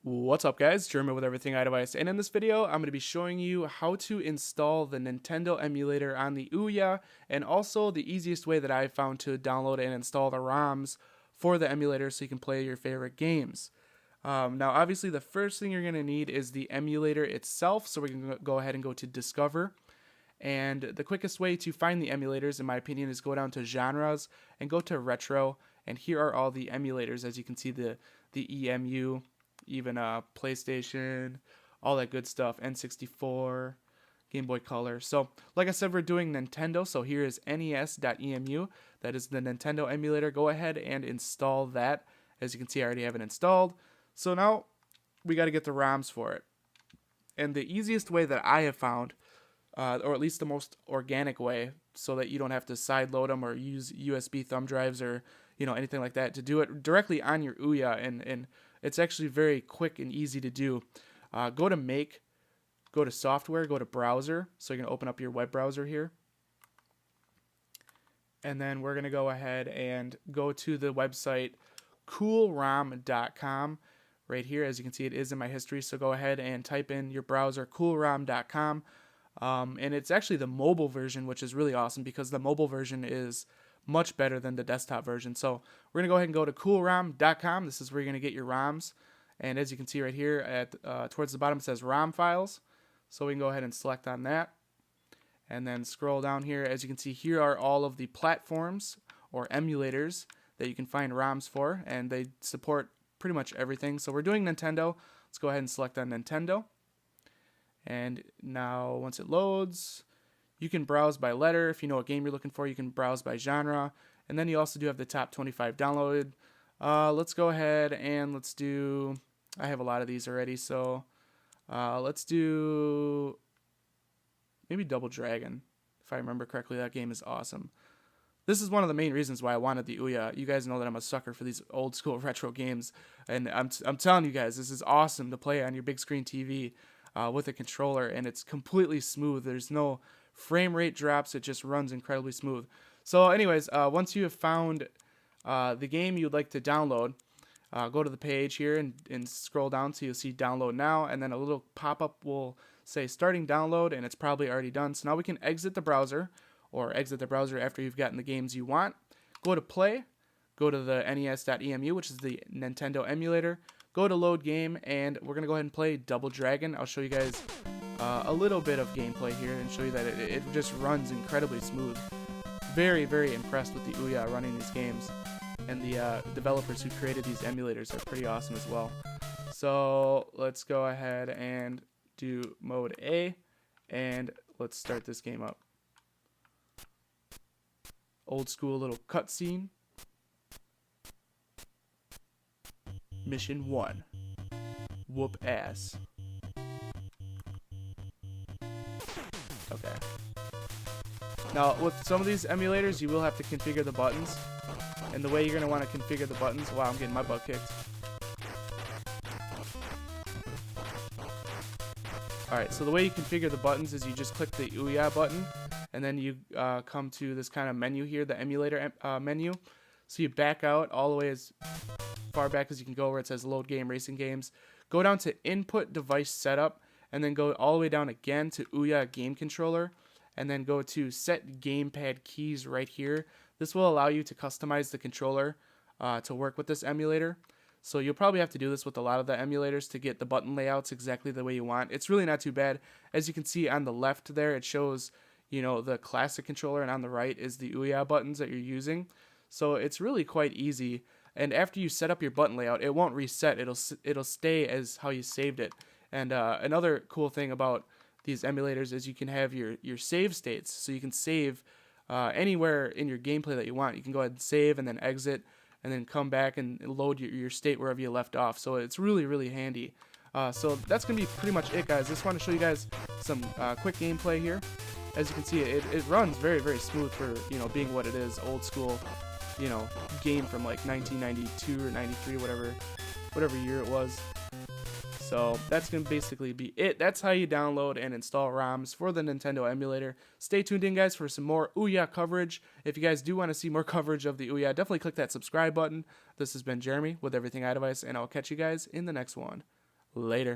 What's up guys, German with Everything iDevice, and in this video I'm going to be showing you how to install the Nintendo emulator on the Ouya, and also the easiest way that I've found to download and install the ROMs for the emulator so you can play your favorite games. Now obviously the first thing you're going to need is the emulator itself, so we're going to go ahead and go to Discover. And the quickest way to find the emulators, in my opinion, is go down to Genres and go to Retro, and here are all the emulators. As you can see, the EMU, even PlayStation, all that good stuff, N64, Game Boy Color. So like I said, we're doing Nintendo, so here is nes.emu. That is the Nintendo emulator. Go ahead and install that. As you can see, I already have it installed. So now we got to get the ROMs for it. And the easiest way that I have found, or at least the most organic way, so that you don't have to sideload them or use USB thumb drives or anything like that, to do it directly on your Ouya, and it's actually very quick and easy to do. Go to Make, go to Software, go to Browser, so you can open up your web browser here, and then we're going to go ahead and go to the website coolrom.com. Right here, as you can see, it is in my history, so go ahead and type in your browser coolrom.com. And it's actually the mobile version, which is really awesome because the mobile version is much better than the desktop version. So we're going to go ahead and go to coolrom.com. This is where you're going to get your ROMs. And as you can see right here, at towards the bottom it says ROM files. So we can go ahead and select on that. And then scroll down here. As you can see, here are all of the platforms or emulators that you can find ROMs for. And they support pretty much everything. So we're doing Nintendo. Let's go ahead and select on Nintendo. And now once it loads, you can browse by letter. If you know what game you're looking for, you can browse by genre. And then you also do have the top 25 downloaded. Let's go ahead and let's do, I have a lot of these already, so let's do maybe Double Dragon. If I remember correctly, that game is awesome. This is one of the main reasons why I wanted the Ouya. You guys know that I'm a sucker for these old school retro games, and I'm telling you guys, this is awesome to play on your big screen TV with a controller, and it's completely smooth. There's no frame rate drops. It just runs incredibly smooth. So anyways, once you have found the game you'd like to download, go to the page here and scroll down so you'll see download now, and then a little pop-up will say starting download, and it's probably already done. So now we can exit the browser, or exit the browser after you've gotten the games you want. Go to play, go to the nes.emu, which is the Nintendo emulator, go to load game, and we're going to go ahead and play Double Dragon. I'll show you guys a little bit of gameplay here and show you that it just runs incredibly smooth. Very, very impressed with the Ouya running these games. And the developers who created these emulators are pretty awesome as well. So let's go ahead and do mode A, and let's start this game up. Old school little cutscene. Mission 1. Whoop ass. Okay. Now, with some of these emulators, you will have to configure the buttons. And the way you're going to want to configure the buttons... Wow, I'm getting my butt kicked. Alright, so the way you configure the buttons is you just click the Ouya button, and then you come to this kind of menu here, the emulator menu. So you back out all the way as far back as you can go where it says load game, racing games. Go down to input device setup, and then go all the way down again to Ouya game controller, and then go to set gamepad keys right here. This will allow you to customize the controller to work with this emulator. So you'll probably have to do this with a lot of the emulators to get the button layouts exactly the way you want. It's really not too bad. As you can see on the left there, it shows the classic controller, and on the right is the Ouya buttons that you're using. So it's really quite easy. And after you set up your button layout, it won't reset. It'll stay as how you saved it. And another cool thing about these emulators is you can have your save states. So you can save anywhere in your gameplay that you want. You can go ahead and save and then exit, and then come back and load your state wherever you left off. So it's really, really handy. So that's going to be pretty much it, guys. Just want to show you guys some quick gameplay here. As you can see, it runs very, very smooth for being what it is, old school game from like 1992 or 93, whatever year it was. So that's going to basically be it. That's how you download and install ROMs for the Nintendo emulator. Stay tuned in, guys, for some more Ouya coverage. If you guys do want to see more coverage of the Ouya, definitely click that subscribe button. This has been Jeremy with Everything iDevice, and I'll catch you guys in the next one. Later.